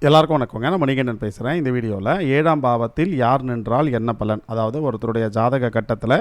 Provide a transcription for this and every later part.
எல்லாருக்கும் வணக்கங்க. நான் மணிகண்டன் பேசுகிறேன். இந்த வீடியோவில் 7ஆம் பாவத்தில் யார் நின்றால் என்ன பலன், அதாவது ஒருத்தருடைய ஜாதக கட்டத்தில்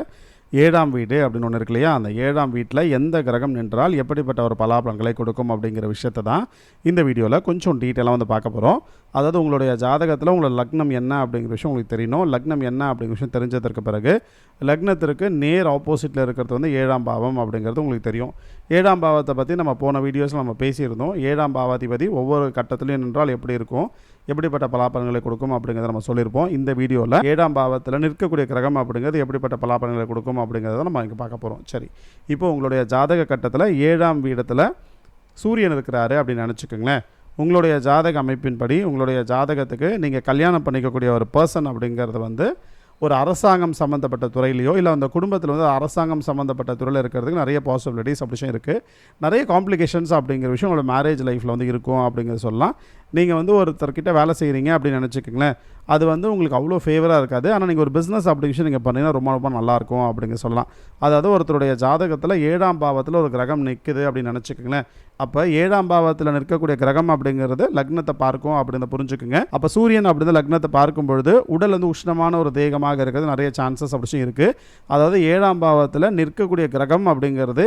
7ஆம் வீடு அப்படின்னு ஒன்று இருக்கு இல்லையா, அந்த 7ஆம் வீட்டில் எந்த கிரகம் நின்றால் எப்படிப்பட்ட ஒரு பலாபலன்களை கொடுக்கும் அப்படிங்கிற விஷயத்தை தான் இந்த வீடியோவில் கொஞ்சம் டீட்டெயிலாக வந்து பார்க்க போகிறோம். அதாவது உங்களுடைய ஜாதகத்தில் உங்களோட லக்னம் என்ன அப்படிங்கிற விஷயம் உங்களுக்கு தெரியணும். லக்னம் என்ன அப்படிங்கிற விஷயம் தெரிஞ்சதற்கு பிறகு லக்னத்திற்கு நேர் ஆப்போசிட்டில் இருக்கிறது வந்து 7ஆம் பாவம் அப்படிங்கிறது உங்களுக்கு தெரியும். 7ஆம் பாவத்தை பற்றி நம்ம போன வீடியோஸில் நம்ம பேசியிருந்தோம். 7ஆம் பாவாதிபதி ஒவ்வொரு கட்டத்திலையும் நின்றால் எப்படி இருக்கும், எப்படிப்பட்ட பலாபலன்களை கொடுக்கும் அப்படிங்கிறத நம்ம சொல்லியிருப்போம். இந்த வீடியோவில் 7ஆம் பாவத்தில் நிற்கக்கூடிய கிரகம் அப்படிங்கிறது எப்படிப்பட்ட பலாபலன்களை கொடுக்கும் அப்படிங்கிறத நம்ம இங்கே பார்க்க போகிறோம். சரி, இப்போ உங்களுடைய ஜாதக கட்டத்தில் 7ஆம் வீடத்தில் சூரியன் இருக்கிறாரு அப்படின்னு நினச்சிக்கோங்களேன். உங்களுடைய ஜாதக அமைப்பின்படி உங்களுடைய ஜாதகத்துக்கு நீங்கள் கல்யாணம் பண்ணிக்கக்கூடிய ஒரு பர்சன் அப்படிங்கிறது வந்து ஒரு அரசாங்கம் சம்மந்தப்பட்ட துறையிலையோ இல்லை அந்த குடும்பத்தில் வந்து அரசாங்கம் சம்மந்தப்பட்ட துறையில் இருக்கிறதுக்கு நிறைய பாசிபிலிட்டிஸ் அப்படி இருக்குது. நிறைய காம்ப்ளிகேஷன்ஸ் அப்படிங்கிற விஷயம் உங்களோட மேரேஜ் லைஃப்பில் வந்து இருக்கும் அப்படிங்கிறத சொல்லலாம். நீங்கள் வந்து ஒருத்தர்கிட்ட வேலை செய்கிறீங்க அப்படின்னு நினச்சிக்கோங்களேன், அது வந்து உங்களுக்கு அவ்வளோ ஃபேவராக இருக்காது. ஆனால் நீங்கள் ஒரு பிஸ்னஸ் அப்படி விஷயம் நீங்கள் பண்ணிங்கன்னா ரொம்ப ரொம்ப நல்லாயிருக்கும் அப்படிங்க சொல்லலாம். அதாவது ஒருத்தருடைய ஜாதகத்தில் 7ஆம் பாவத்தில் ஒரு கிரகம் நிற்குது அப்படின்னு நினச்சிக்கோங்களேன். அப்போ 7ஆம் பாவத்தில் நிற்கக்கூடிய கிரகம் அப்படிங்கிறது லக்னத்தை பார்க்கும் அப்படின்னு புரிஞ்சுக்குங்க. அப்போ சூரியன் அப்படின்னு லக்னத்தை பார்க்கும் பொழுது உடல் வந்து உஷ்ணமான ஒரு தேகமாக இருக்கிறது நிறைய சான்சஸ் அப்படி இருக்குது. அதாவது 7ஆம் பாவத்தில் நிற்கக்கூடிய கிரகம் அப்படிங்கிறது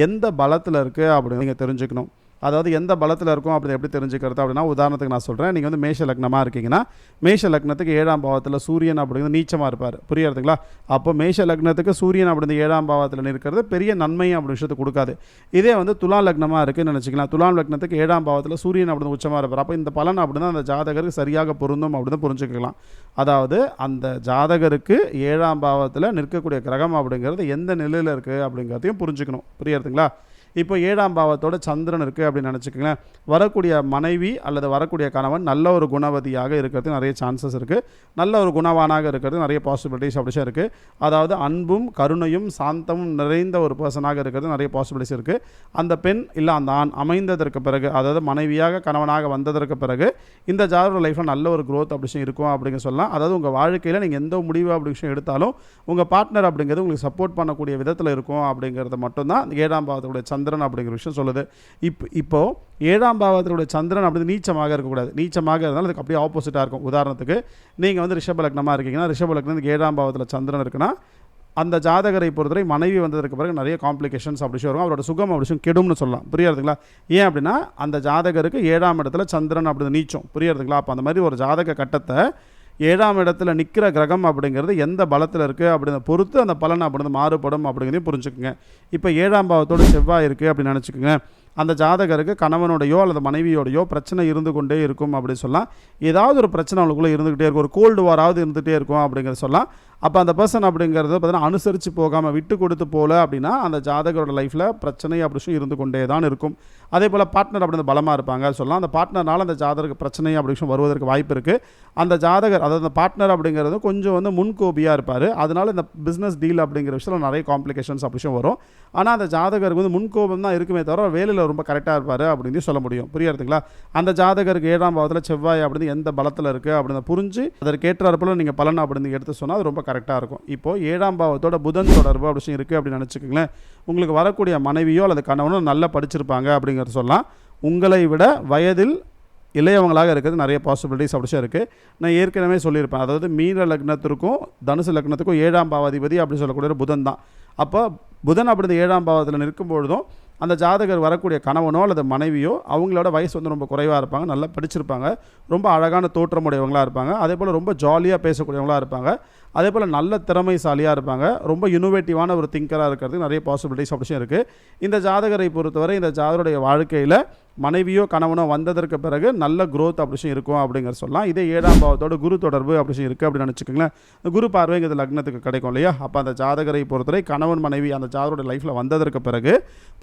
எந்த பலத்தில் இருக்குது அப்படின்னு நீங்கள் தெரிஞ்சுக்கணும். அதாவது எந்த பலத்தில் இருக்கும் அப்படி எப்படி தெரிஞ்சுக்கிறது அப்படின்னா, உதாரணத்துக்கு நான் சொல்கிறேன். நீங்கள் வந்து மேஷ லக்னமாக இருக்கீங்கன்னா மேஷ லக்னத்துக்கு 7ஆம் பாவத்தில் சூரியன் அப்படிங்கிறது நீச்சமாக இருப்பார். புரியுறதுங்களா? அப்போ மேஷ லக்னத்துக்கு சூரியன் அப்படிங்கிறது 7ஆம் பாவத்தில் இருக்கிறது பெரிய நன்மை அப்படி விஷயத்தை கொடுக்காது. இதே வந்து துலாம் லக்னமாக இருக்குதுன்னு நினச்சிக்கலாம். துலாம் லக்னத்துக்கு 7ஆம் பாவத்தில் சூரியன் அப்படின்னு உச்சமாக இருப்பார். அப்போ இந்த பலன் அப்படின்னா அந்த ஜாதகருக்கு சரியாக பொருந்தும் அப்படின்னு புரிஞ்சுக்கலாம். அதாவது அந்த ஜாதகருக்கு 7ஆம் பாவத்தில் நிற்கக்கூடிய கிரகம் அப்படிங்கிறது எந்த நிலையில் இருக்குது அப்படிங்கிறதையும் புரிஞ்சுக்கணும். புரியுறதுங்களா? இப்போ 7ஆம் பாவத்தோட சந்திரன் இருக்குது அப்படின்னு நினச்சிக்கோங்களேன். வரக்கூடிய மனைவி அல்லது வரக்கூடிய கணவன் நல்ல ஒரு குணவதியாக இருக்கிறது நிறைய சான்சஸ் இருக்குது. நல்ல ஒரு குணவானாக இருக்கிறது நிறைய பாசிபிலிட்டிஸ் அப்படியே இருக்குது. அதாவது அன்பும் கருணையும் சாந்தமும் நிறைந்த ஒரு பர்சனாக இருக்கிறது நிறைய பாசிபிலிட்டிஸ் இருக்குது. அந்த பெண் இல்லை அந்த ஆண் அமைந்ததற்கு பிறகு, அதாவது மனைவியாக கணவனாக வந்ததற்கு பிறகு இந்த ஜாதக லைஃப்பில் நல்ல ஒரு க்ரோத் அப்படி இருக்கும் அப்படிங்க சொல்லலாம். அதாவது உங்கள் வாழ்க்கையில் நீங்கள் எந்த முடிவு அப்படி விஷயம் எடுத்தாலும் உங்கள் பார்ட்னர் அப்படிங்கிறது உங்களுக்கு சப்போர்ட் பண்ணக்கூடிய விதத்தில் இருக்கும் அப்படிங்கிறது மட்டும்தான் 7ஆம் பாவத்துடைய சந்திரன் அப்படிங்கிற விஷயம் சொல்லுது. இப்போ 7ஆம் பாவத்தினுடைய சந்திரன் அப்படி நீச்சமாக இருக்கக்கூடாது. நீச்சமாக இருந்தாலும் அதுக்கு அப்படியே ஆப்போசிட்டாக இருக்கும். உதாரணத்துக்கு நீங்கள் வந்து ரிஷப லக்னமாக இருக்கீங்கன்னா ரிஷப லக்னத்துக்கு 7ஆம் பாவத்தில் சந்திரன் இருக்குன்னா அந்த ஜாதகரை பொறுத்தவரை மனைவி வந்ததற்கு பிறகு நிறைய காம்ப்ளிகேஷன்ஸ் அப்படி வரும். அவரோட சுகம் அப்படி கெடும்னு சொல்லலாம். புரியுறதுங்களா? ஏன் அப்படின்னா அந்த ஜாதகருக்கு 7ஆம் இடத்துல சந்திரன் அப்படி நீச்சம். புரியுறதுங்களா? அப்போ அந்த மாதிரி ஒரு ஜாதக கட்டத்தை 7ஆம் இடத்துல நிற்கிற கிரகம் அப்படிங்கிறது எந்த பலத்தில் இருக்குது அப்படிங்கிறத பொறுத்து அந்த பலன் அப்படிங்கிறது மாறுபடும் அப்படிங்கிறதையும் புரிஞ்சுக்குங்க. இப்போ 7ஆம் பாவத்தோடு செவ்வாய் இருக்குது அப்படின்னு நினச்சிக்கோங்க. அந்த ஜாதகருக்கு கணவனுடையோ அல்லது மனைவியோடையோ பிரச்சனை இருந்து கொண்டே இருக்கும் அப்படின்னு சொல்லலாம். ஏதாவது ஒரு பிரச்சனை அவங்களுக்குள்ளே இருந்துக்கிட்டே இருக்கும். ஒரு கோல்டு வாராவது இருந்துகிட்டே இருக்கும் அப்படிங்கிறத சொல்லலாம். அப்போ அந்த பர்சன் அப்படிங்கிறத பார்த்தீங்கன்னா அனுசரித்து போகாமல் விட்டு கொடுத்து போகல அப்படின்னா அந்த ஜாதகரோட லைஃப்பில் பிரச்சனை அப்படி இருந்து கொண்டே தான் இருக்கும். அதே போல் பார்ட்னர் அப்படின்னு பலமாக இருப்பாங்க சொல்லலாம். அந்த பார்ட்னர்னால அந்த ஜாதக பிரச்சனை அப்படி விஷயம் வருவதற்கு வாய்ப்பு இருக்குது. அந்த ஜாதகர், அதாவது அந்த பார்ட்னர் அப்படிங்கிறது கொஞ்சம் வந்து முன்கோபியாக இருப்பார். அதனால இந்த பிஸ்னஸ் டீல் அப்படிங்கிற விஷயத்தில் நிறைய காம்ப்ளிகேஷன்ஸ் அப்படி விஷயம் வரும். ஆனால் அந்த ஜாதகருக்கு வந்து முன்கோபம் தான் இருக்குமே தவிர வேலையில் ரொம்ப கரெக்டாக இருப்பார் அப்படின்னு சொல்ல முடியும். புரியுறதுங்களா? அந்த ஜாதகருக்கு 7ஆம் பாவத்தில் செவ்வாய் அப்படின்னு எந்த பலத்தில் இருக்குது அப்படின்னு புரிஞ்சு அதற்கு ஏற்றாற்போல் நீங்கள் பலன் அப்படின்னு எடுத்து சொன்னால் அது ரொம்ப கரெக்டாக இருக்கும். இப்போது 7ஆம் பாவத்தோட புதன் தொடர்பு அப்படி இருக்குது அப்படின்னு நினச்சிக்கோங்களேன். உங்களுக்கு வரக்கூடிய மனைவியோ அல்லது கணவனோ நல்லா படிச்சிருப்பாங்க அப்படிங்கிறத சொல்லலாம். உங்களை விட வயதில் இளையவங்களாக இருக்கிறது நிறைய பாசிபிலிட்டிஸ் அப்படி இருக்குது. நான் ஏற்கனவே சொல்லியிருப்பேன். அதாவது மீன லக்னத்திற்கும் தனுசு லக்னத்துக்கும் 7ஆம் பாவாதிபதி அப்படி சொல்லக்கூடிய புதன் தான். அப்போ புதன் அப்படி 7ஆம் பாவத்தில் நிற்கும் பொழுதும் அந்த ஜாதகர் வரக்கூடிய கணவனோ அல்லது மனைவியோ அவங்களோட வயசு வந்து ரொம்ப குறைவாக இருப்பாங்க, நல்லா படிச்சிருப்பாங்க, ரொம்ப அழகான தோற்றமுடையவங்களாக இருப்பாங்க, அதே போல் ரொம்ப ஜாலியாக பேசக்கூடியவங்களாக இருப்பாங்க, அதே போல் நல்ல திறமைசாலியாக இருப்பாங்க, ரொம்ப இனோவேட்டிவான ஒரு திங்கராக இருக்கிறதுக்கு நிறைய பாசிபிலிட்டிஸ் அப்படி இருக்குது. இந்த ஜாதகரை பொறுத்தவரை இந்த ஜாதகருடைய வாழ்க்கையில் மனைவியோ கணவனோ வந்ததற்கு பிறகு நல்ல க்ரோத் அப்படி இருக்கும் அப்படிங்கிற சொல்லலாம். இதே 7ஆம் பாவத்தோட குரு தொடர்பு அப்படி இருக்குது அப்படின்னு நினச்சிக்கோங்களேன். இந்த குரு பார்வைங்கிறது லக்னத்துக்கு கிடைக்கும் இல்லையா? அப்போ அந்த ஜாதகரை பொறுத்தவரை கணவன் மனைவி அந்த ஜாதகருடைய லைஃப்பில் வந்ததற்கு பிறகு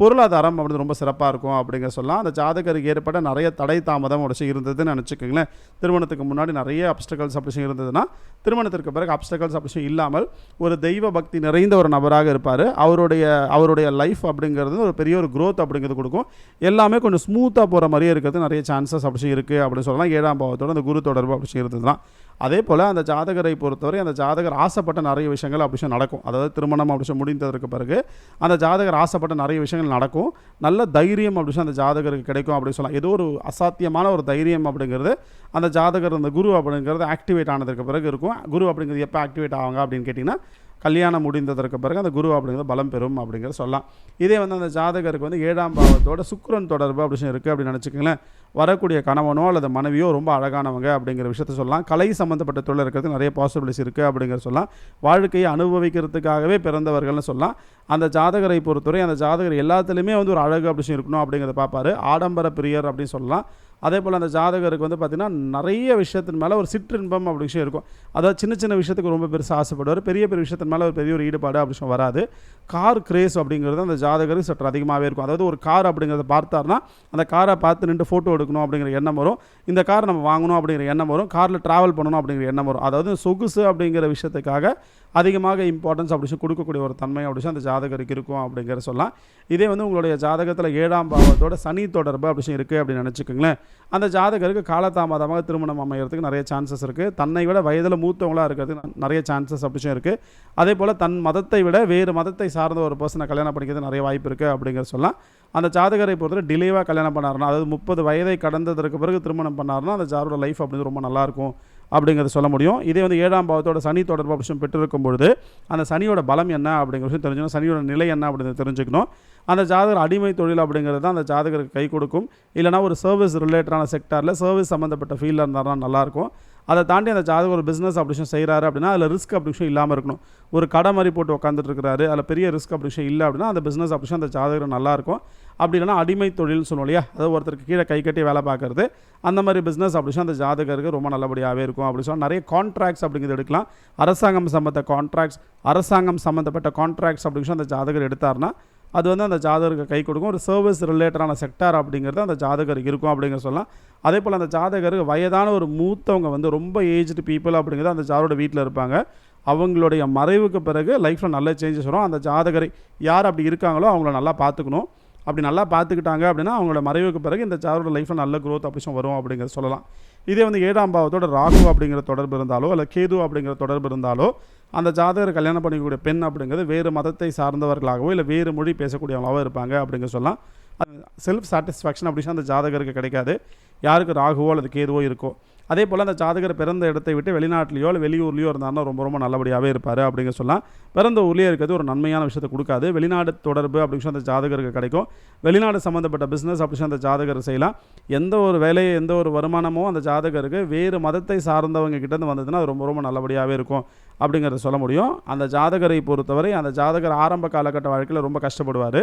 பொருளாதாரம் அப்படி ரொம்ப சிறப்பாக இருக்கும் அப்படிங்கிற சொல்லலாம். அந்த ஜாதகருக்கு ஏற்பட்ட நிறைய தடை தாமதம் அப்படி இருந்ததுன்னு நினச்சிக்கோங்களேன். திருமணத்துக்கு முன்னாடி நிறைய அப்டக்கல்ஸ் அப்படி இருந்ததுன்னா திருமணத்திற்கு பிறகு அப்டக்கல்ஸ் அப்படி இல்லாமல் ஒரு தெய்வ பக்தி நிறைந்த ஒரு நபராக இருப்பார். அவருடைய லைஃப் அப்படிங்கிறது ஒரு பெரிய ஒரு க்ரோத் அப்படிங்கிறது கொடுக்கும். எல்லாமே கொஞ்சம் ஸ்மூத்தாக போகிற மாதிரியே இருக்கிறது நிறைய சான்சஸ் அப்படி இருக்குது அப்படின்னு சொல்லலாம். 7ஆம் பாவத்தோட அந்த குரு தொடர்பு அப்படி இருந்ததுதான். அதே போல் அந்த ஜாதகரை பொறுத்தவரை அந்த ஜாதகர் ஆசைப்பட்ட நிறைய விஷயங்கள் அப்படி விஷயம் நடக்கும். அதாவது திருமணம் அப்படி விஷயம் முடிந்ததற்கு பிறகு அந்த ஜாதகர் ஆசைப்பட்ட நிறைய விஷயங்கள் நடக்கும். நல்ல தைரியம் அப்படி விஷயம் அந்த ஜாதகருக்கு கிடைக்கும் அப்படின்னு சொல்லலாம். ஏதோ ஒரு அசாத்தியமான ஒரு தைரியம் அப்படிங்கிறது அந்த ஜாதகர் அந்த குரு அப்படிங்கிறது ஆக்டிவேட் ஆனதற்கு பிறகு இருக்கும். குரு அப்படிங்கிறது எப்போ ஆக்டிவேட் ஆவாங்க அப்படின்னு கேட்டிங்கன்னா கல்யாணம் முடிந்ததற்கு பிறகு அந்த குரு அப்படிங்கிறது பலம் பெறும் அப்படிங்கிறத சொல்லலாம். இதே வந்து அந்த ஜாதகருக்கு வந்து 7ஆம் பாவத்தோட சுக்கிரன் தொடர்பு அப்படி விஷயம் இருக்குது அப்படின்னு நினச்சிக்கங்களேன். வரக்கூடிய கணவனோ அல்லது மனைவியோ ரொம்ப அழகானவங்க அப்படிங்கிற விஷயத்த சொல்லலாம். கலை சம்மந்தப்பட்ட தொழில் இருக்கிறதுக்கு நிறைய பாசிபிலிட்டிஸ் இருக்குது அப்படிங்கிற சொல்லலாம். வாழ்க்கையை அனுபவிக்கிறதுக்காகவே பிறந்தவர்கள்னு சொல்லலாம். அந்த ஜாதகரை பொறுத்தவரை அந்த ஜாதகர் எல்லாத்துலேயுமே வந்து ஒரு அழகு அப்படி விஷயம் இருக்கணும் அப்படிங்கிறத பார்ப்பார். ஆடம்பர பிரியர் அப்படின்னு சொல்லலாம். அதே போல் அந்த ஜாதகருக்கு வந்து பார்த்திங்கன்னா நிறைய விஷயத்தின் மேலே ஒரு சிற்றின்பம் அப்படி விஷயம் இருக்கும். அதாவது சின்ன சின்ன விஷயத்துக்கு ரொம்ப பெருசாக ஆசைப்படுவார். பெரிய பெரிய விஷயத்தின் மேலே ஒரு பெரிய ஒரு ஈடுபாடு அப்படி விஷயம் வராது. கார் கிரேஸ் அப்படிங்கிறது அந்த ஜாதகருக்கு சற்று அதிகமாகவே இருக்கும். அதாவது ஒரு கார் அப்படிங்கிறத பார்த்தார்னா அந்த காரை பார்த்து நின்று ஃபோட்டோ எடுக்கணும் அப்படிங்கிற எண்ணம் வரும். இந்த கார் நம்ம வாங்கணும் அப்படிங்கிற எண்ணம் வரும். காரில் ட்ராவல் பண்ணணும் அப்படிங்கிற எண்ணம் வரும். அதாவது சொகுசு அப்படிங்கிற விஷயத்துக்காக அதிகமாக இம்பார்ட்டன்ஸ் அப்படி கொடுக்கக்கூடிய ஒரு தன்மை அப்படி அந்த ஜாதகருக்கு இருக்கும் அப்படிங்கிற சொல்லலாம். இதே வந்து உங்களுடைய ஜாதகத்தில் 7ஆம் பாவத்தோட சனி தொடர்பு அப்படி இருக்குது அப்படின்னு நினச்சிக்கோங்களேன். அந்த ஜாதகருக்கு காலதாமதமாக திருமணம் அமைகிறதுக்கு நிறைய சான்சஸ் இருக்குது. தன்னை விட வயதில் மூத்தவங்களாக இருக்கிறதுக்கு நிறைய சான்சஸ் அப்படி இருக்குது. அதே போல் தன் மதத்தை விட வேறு மதத்தை சார்ந்த ஒரு பர்சனை கல்யாணம் பண்ணிக்கிறது நிறைய வாய்ப்பு இருக்குது அப்படிங்கிற சொல்லலாம். அந்த ஜாதகரை பொறுத்தவரை டிலேவாக கல்யாணம் பண்ணாருன்னா, அதாவது 30 வயதை கடந்ததற்கு பிறகு திருமணம் பண்ணாருன்னா அந்த ஜாதகரோட லைஃப் அப்படிங்கிறது ரொம்ப நல்லாயிருக்கும் அப்படிங்கிறத சொல்ல முடியும். இதே வந்து 7ஆம் பாவத்தோட சனி தொடர்பு விஷயம் பெற்றிருக்கும் பொழுது அந்த சனியோட பலம் என்ன அப்படிங்கிற விஷயம் தெரிஞ்சுக்கணும். சனியோட நிலை என்ன அப்படிங்கிறத தெரிஞ்சுக்கணும். அந்த ஜாதகர் அடிமை தொழில் அப்படிங்கிறது தான் அந்த ஜாதகருக்கு கை கொடுக்கும். இல்லைனா ஒரு சர்வீஸ் ரிலேட்டடான செக்டாரில் சர்வீஸ் சம்மந்தப்பட்ட ஃபீல்டில் இருந்தாருன்னா நல்லாயிருக்கும். அதை தாண்டி அந்த ஜாதகம் ஒரு பிஸ்னஸ் அப்படி விஷயம் செய்கிறாரு அப்படின்னா அதில் ரிஸ்க் அப்படி விஷயம் இல்லாமல் இருக்கணும். ஒரு கடை மாதிரி போட்டு உட்காந்துட்டு இருக்கிறாரு, அதில் பெரிய ரிஸ்க் அப்படி விஷயம் இல்லை அப்படின்னா அந்த பிஸ்னஸ் அப்படி விஷயம் அந்த ஜாதகர் நல்லாயிருக்கும். அப்படி இல்லைனா அடிமை தொழில் சொல்லுவோம் இல்லையா, அதாவது ஒருத்தருக்கு கீழே கை கட்டி வேலை பார்க்குறது, அந்த மாதிரி பிஸ்னஸ் அப்படி விஷயம் அந்த ஜாதகருக்கு ரொம்ப நல்லபடியாகவே இருக்கும் அப்படி சொன்னால் நிறைய கான்ட்ராக்ட்ஸ் அப்படிங்கிறது எடுக்கலாம். அரசாங்கம் சம்மந்தப்பட்ட கான்ட்ராக்ட்ஸ் அப்படி விஷயம் அந்த ஜாதகர் எடுத்தார்னா அது வந்து அந்த ஜாதகருக்கு கை கொடுக்கும். ஒரு சர்வீஸ் ரிலேட்டடான செக்டார் அப்படிங்கிறது அந்த ஜாதகருக்கு இருக்கும் அப்படிங்கிற சொல்லலாம். அதே போல் அந்த ஜாதகருக்கு வயதான ஒரு மூத்தவங்க வந்து ரொம்ப ஏஜ்டு பீப்புள் அப்படிங்கிறது அந்த ஜாதகரோட வீட்டில் இருப்பாங்க. அவங்களுடைய மறைவுக்கு பிறகு லைஃப்பில் நல்ல சேஞ்சஸ் வரும். அந்த ஜாதகரை யார் அப்படி இருக்காங்களோ அவங்கள நல்லா பார்த்துக்கணும். அப்படி நல்லா பார்த்துக்கிட்டாங்க அப்படின்னா அவங்களோட மறைவுக்கு பிறகு இந்த ஜாதகரோட லைஃப்பில் நல்ல க்ரோத் அப்படி வரும் அப்படிங்கிறத சொல்லலாம். இதே வந்து 7ஆம் பாவத்தோட ராகு அப்படிங்கிற தொடர்பு இருந்தாலோ அல்ல கேது அப்படிங்கிற தொடர்பு இருந்தாலோ அந்த ஜாதகர் கல்யாணம் பண்ணிக்கக்கூடிய பெண் அப்படிங்கிறது வேறு மதத்தை சார்ந்தவர்களாகவோ இல்லை வேறு மொழி பேசக்கூடியவங்களாகவோ இருப்பாங்க அப்படிங்கிற சொல்லலாம். செல்ஃப் சாட்டிஸ்ஃபேக்ஷன் அப்படி அந்த ஜாதகருக்கு கிடைக்காது. யாருக்கு ராகுவோ அல்லது கேதுவோ இருக்கோ. அதே போல் அந்த ஜாதகர் பிறந்த இடத்தை விட்டு வெளிநாட்டிலையோ இல்லை வெளியூர்லையோ இருந்தாருன்னா ரொம்ப ரொம்ப நல்லபடியாகவே இருப்பார் அப்படிங்கிற சொல்லலாம். பிறந்த ஊர்லேயே இருக்கிறது ஒரு நன்மையான விஷயத்தை கொடுக்காது. வெளிநாடு தொடர்பு அப்படின்னு அந்த ஜாதகருக்கு கிடைக்கும். வெளிநாடு சம்மந்தப்பட்ட பிஸ்னஸ் அப்படி அந்த ஜாதகர் செய்யலாம். எந்த ஒரு வேலையை எந்த ஒரு வருமானமோ அந்த ஜாதகருக்கு வேறு மதத்தை சார்ந்தவங்க கிட்டேருந்து வந்ததுன்னா அது ரொம்ப ரொம்ப நல்லபடியாகவே இருக்கும் அப்படிங்கிறத சொல்ல முடியும். அந்த ஜாதகரை பொறுத்தவரை அந்த ஜாதகர் ஆரம்ப காலகட்ட வாழ்க்கையில் ரொம்ப கஷ்டப்படுவார்.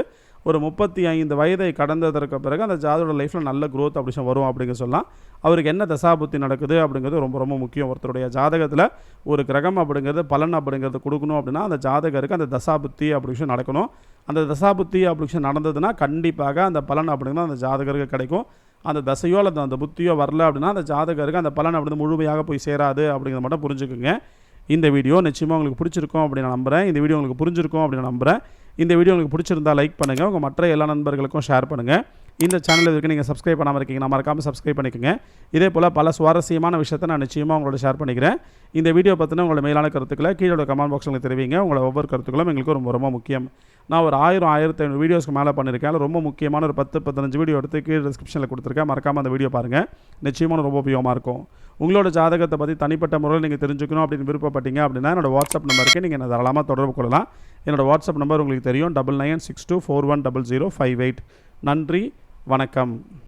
ஒரு 35 வயதை கடந்ததற்கு பிறகு அந்த ஜாதகரோட லைஃப்பில் நல்ல க்ரோத் அப்படி வரும் அப்படிங்கிற சொல்லலாம். அவருக்கு என்ன தசாபுத்தி நடக்குது அப்படிங்கிறது ரொம்ப ரொம்ப முக்கியம். ஒருத்தருடைய ஜாதகத்தில் ஒரு கிரகம் அப்படிங்கிறது பலன் அப்படிங்கிறது கொடுக்கணும் அப்படின்னா அந்த ஜாதகருக்கு அந்த தசாபுத்தி அப்படி விஷயம் நடக்கணும். அந்த தசாபுத்தி அப்படி விஷயம் நடந்ததுன்னா கண்டிப்பாக அந்த பலன் அப்படிங்கிறது அந்த ஜாதகருக்கு கிடைக்கும். அந்த தசையோ அல்லது அந்த புத்தியோ வரல அப்படின்னா அந்த ஜாதகருக்கு அந்த பலன் அப்படிங்கிறது முழுமையாக போய் சேராது அப்படிங்கிறத மட்டும் புரிஞ்சுக்குங்க. இந்த வீடியோ நிச்சயமாக உங்களுக்கு பிடிச்சிருக்கும் அப்படின்னு நான் நம்புகிறேன். இந்த வீடியோ உங்களுக்கு புரிஞ்சிருக்கும் அப்படின்னு நம்புகிறேன். இந்த வீடியோ உங்களுக்கு பிடிச்சிருந்தா லைக் பண்ணுங்கள். உங்கள் மற்ற எல்லா நண்பர்களுக்கும் ஷேர் பண்ணுங்கள். இந்த சேனல் இதுக்கு நீங்கள் சப்ஸ்கிரைப் பண்ணாமல் இருக்கீங்கன்னா மறக்காமல் சப்ஸ்கிரைப் பண்ணிக்கோங்க. இதே போல் பல சுவாரஸ்யமான விஷயத்தை நான் நிச்சயமாக உங்களோட ஷேர் பண்ணிக்கிறேன். இந்த வீடியோ பற்றின உங்களோட மேலான கருத்துக்களை கீழே கமெண்ட் பாக்ஸில் தெரிவிங்க. உங்களோட ஒவ்வொரு கருத்துக்களும் எங்களுக்கு ரொம்ப ரொம்ப முக்கியம். நான் ஒரு 1000-1500 வீடியோஸ்க்கு மேலே பண்ணியிருக்கேன். அதில் ரொம்ப முக்கியமான ஒரு 10-15 வீடியோ எடுத்து கீழே டிஸ்கிரிப்ஷனில் கொடுத்துருக்கேன். மறக்காமல் அந்த வீடியோ பாருங்கள். நிச்சயமாக ரொம்ப உபயோகமாக இருக்கும். உங்களோட ஜாதகத்தை பற்றி தனிப்பட்ட முறையில் நீங்கள் தெரிஞ்சுக்கணும் அப்படின்னு விருப்பப்பட்டீங்க அப்படின்னா என்னோட வாட்ஸ்அப் நம்பருக்கு நீங்கள் என்ன தாராளமாக தொடர்பு கொள்ளலாம். என்னோட வாட்ஸ்அப் நம்பர் உங்களுக்கு தெரியும் 9962410058. நன்றி, வணக்கம்.